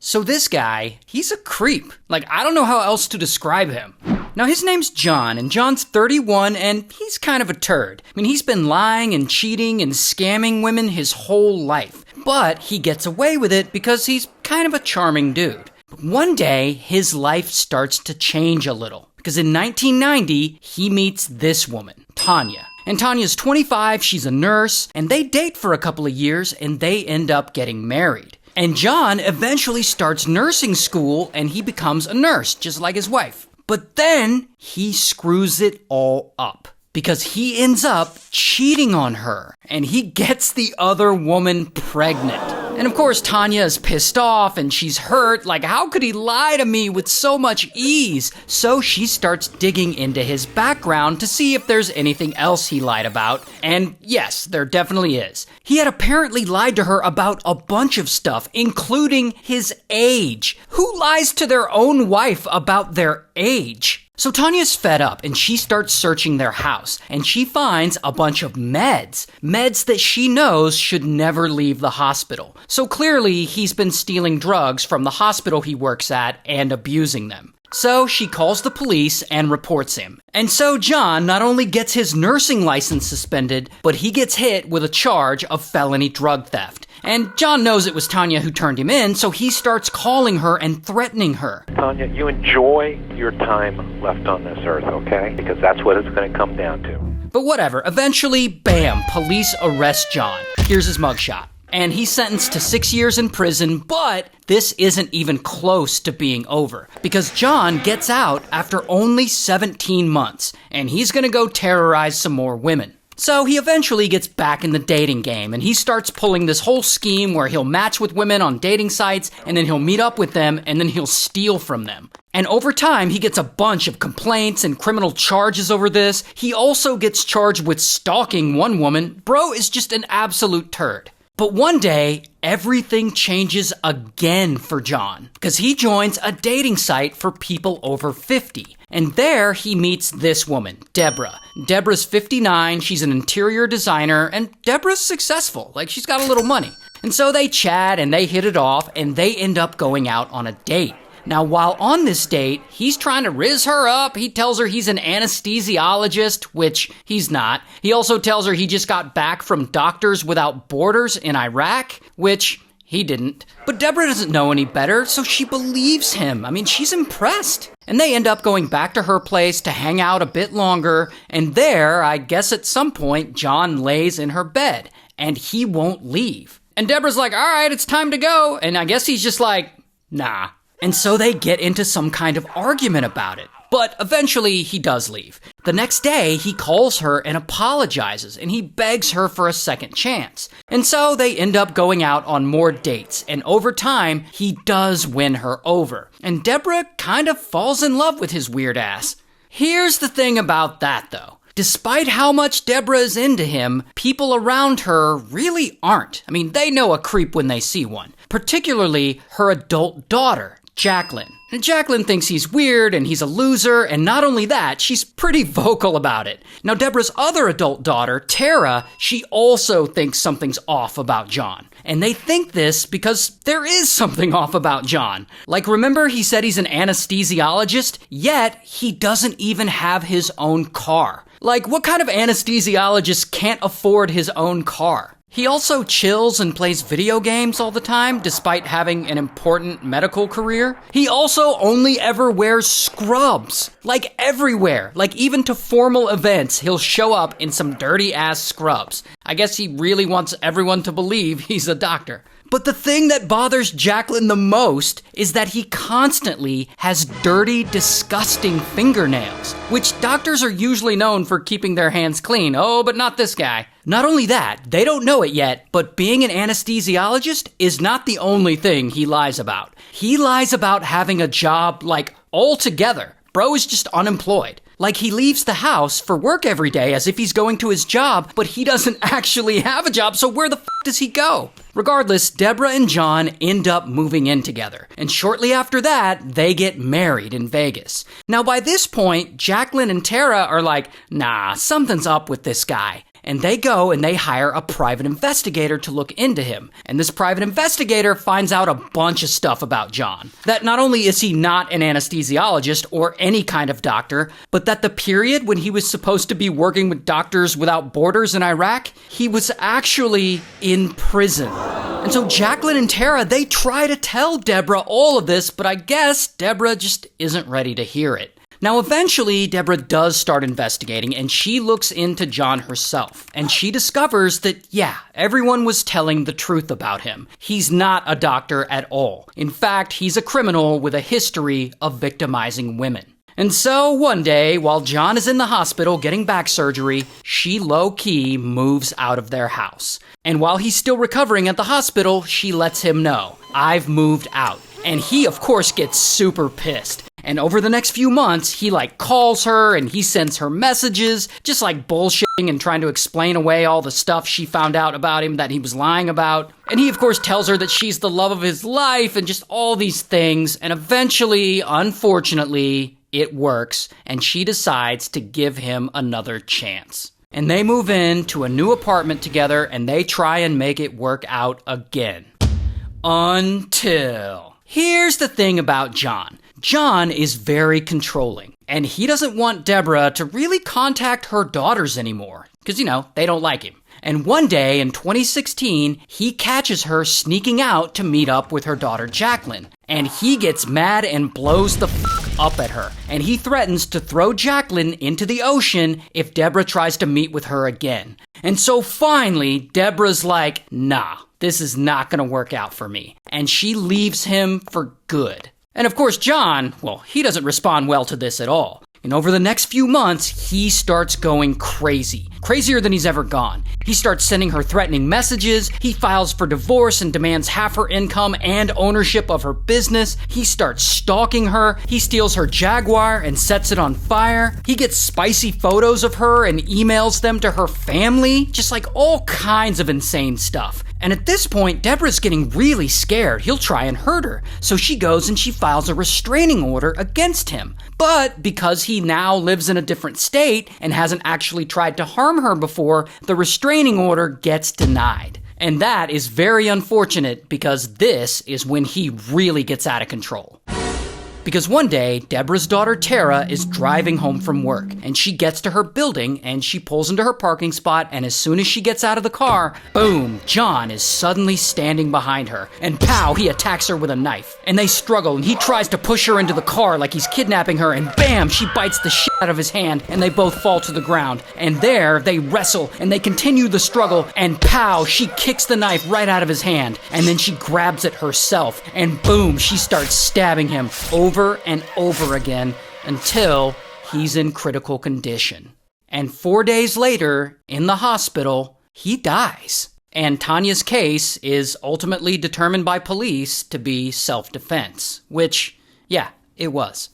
So this guy, he's a creep. Like, I don't know how else to describe him. Now, his name's John, and John's 31, and he's kind of a turd. I mean, he's been lying and cheating and scamming women his whole life. But he gets away with it because he's kind of a charming dude. But one day, his life starts to change a little. Because in 1990, he meets this woman, Tanya. And Tanya's 25, she's a nurse, and they date for a couple of years, and they end up getting married. And John eventually starts nursing school, and he becomes a nurse, just like his wife. But then he screws it all up because he ends up cheating on her and he gets the other woman pregnant. And of course, Tanya is pissed off and she's hurt. Like, how could he lie to me with so much ease? So she starts digging into his background to see if there's anything else he lied about. And yes, there definitely is. He had apparently lied to her about a bunch of stuff, including his age. Who lies to their own wife about their age? So Tanya's fed up and she starts searching their house and she finds a bunch of meds that she knows should never leave the hospital. So clearly he's been stealing drugs from the hospital he works at and abusing them. So she calls the police and reports him. And so John not only gets his nursing license suspended, but he gets hit with a charge of felony drug theft. And John knows it was Tanya who turned him in, so he starts calling her and threatening her. Tanya, you enjoy your time left on this earth, okay? Because that's what it's going to come down to. But whatever, eventually, bam, police arrest John. Here's his mugshot. And he's sentenced to 6 years in prison, but this isn't even close to being over. Because John gets out after only 17 months, and he's gonna go terrorize some more women. So he eventually gets back in the dating game, and he starts pulling this whole scheme where he'll match with women on dating sites, and then he'll meet up with them, and then he'll steal from them. And over time, he gets a bunch of complaints and criminal charges over this. He also gets charged with stalking one woman. Bro is just an absolute turd. But one day, everything changes again for John, because he joins a dating site for people over 50. And there he meets this woman, Debra. Debra's 59, she's an interior designer, and Debra's successful, like she's got a little money. And so they chat and they hit it off, and they end up going out on a date. Now, while on this date, he's trying to rizz her up. He tells her he's an anesthesiologist, which he's not. He also tells her he just got back from Doctors Without Borders in Iraq, which he didn't. But Debra doesn't know any better, so she believes him. I mean, she's impressed. And they end up going back to her place to hang out a bit longer. And there, I guess at some point, John lays in her bed, and he won't leave. And Debra's like, all right, it's time to go. And I guess he's just like, nah. And so they get into some kind of argument about it. But eventually, he does leave. The next day, he calls her and apologizes, and he begs her for a second chance. And so they end up going out on more dates, and over time, he does win her over. And Debra kind of falls in love with his weird ass. Here's the thing about that, though. Despite how much Debra is into him, people around her really aren't. I mean, they know a creep when they see one. Particularly her adult daughter, Jacqueline. And Jacqueline thinks he's weird and he's a loser, and not only that, she's pretty vocal about it. Now, Debra's other adult daughter, Tara, she also thinks something's off about John. And they think this because there is something off about John. Like, remember he said he's an anesthesiologist? Yet, he doesn't even have his own car. Like, what kind of anesthesiologist can't afford his own car? He also chills and plays video games all the time, despite having an important medical career. He also only ever wears scrubs. Like everywhere. Like even to formal events, he'll show up in some dirty-ass scrubs. I guess he really wants everyone to believe he's a doctor. But the thing that bothers Jacqueline the most is that he constantly has dirty, disgusting fingernails, which doctors are usually known for keeping their hands clean. Oh, but not this guy. Not only that, they don't know it yet, but being an anesthesiologist is not the only thing he lies about. He lies about having a job, like, altogether. Bro is just unemployed. Like, he leaves the house for work every day as if he's going to his job, but he doesn't actually have a job, so where the f*** does he go? Regardless, Debra and John end up moving in together, and shortly after that, they get married in Vegas. Now by this point, Jacqueline and Tara are like, nah, something's up with this guy. And they go and they hire a private investigator to look into him. And this private investigator finds out a bunch of stuff about John. That not only is he not an anesthesiologist or any kind of doctor, but that the period when he was supposed to be working with Doctors Without Borders in Iraq, he was actually in prison. And so Jacqueline and Tara, they try to tell Debra all of this, but I guess Debra just isn't ready to hear it. Now, eventually, Debra does start investigating, and she looks into John herself. And she discovers that, yeah, everyone was telling the truth about him. He's not a doctor at all. In fact, he's a criminal with a history of victimizing women. And so, one day, while John is in the hospital getting back surgery, she low-key moves out of their house. And while he's still recovering at the hospital, she lets him know, I've moved out. And he, of course, gets super pissed. And over the next few months, he calls her and he sends her messages, just bullshitting and trying to explain away all the stuff she found out about him that he was lying about. And he, of course, tells her that she's the love of his life and just all these things. And eventually, unfortunately, it works. And she decides to give him another chance. And they move into a new apartment together and they try and make it work out again. Until... Here's the thing about John. John is very controlling, and he doesn't want Debra to really contact her daughters anymore, because, they don't like him. And one day in 2016, he catches her sneaking out to meet up with her daughter Jacqueline. And he gets mad and blows the up at her. And he threatens to throw Jacqueline into the ocean if Debra tries to meet with her again. And so finally, Debra's like, nah, this is not going to work out for me. And she leaves him for good. And of course, John, he doesn't respond well to this at all. And over the next few months, he starts going crazy. Crazier than he's ever gone. He starts sending her threatening messages. He files for divorce and demands half her income and ownership of her business. He starts stalking her. He steals her Jaguar and sets it on fire. He gets spicy photos of her and emails them to her family. Just all kinds of insane stuff. And at this point, Debra's getting really scared. He'll try and hurt her. So she goes and she files a restraining order against him. But because he now lives in a different state and hasn't actually tried to harm her before, the restraining order gets denied. And that is very unfortunate because this is when he really gets out of control. Because one day, Debra's daughter Tara is driving home from work, and she gets to her building, and she pulls into her parking spot, and as soon as she gets out of the car, boom, John is suddenly standing behind her, and pow, he attacks her with a knife. And they struggle, and he tries to push her into the car like he's kidnapping her, and bam, she bites the shit out of his hand, and they both fall to the ground. And there, they wrestle, and they continue the struggle, and pow, she kicks the knife right out of his hand, and then she grabs it herself, and boom, she starts stabbing him over and over again until he's in critical condition. And 4 days later, in the hospital, he dies. And Tanya's case is ultimately determined by police to be self-defense, which, yeah, it was.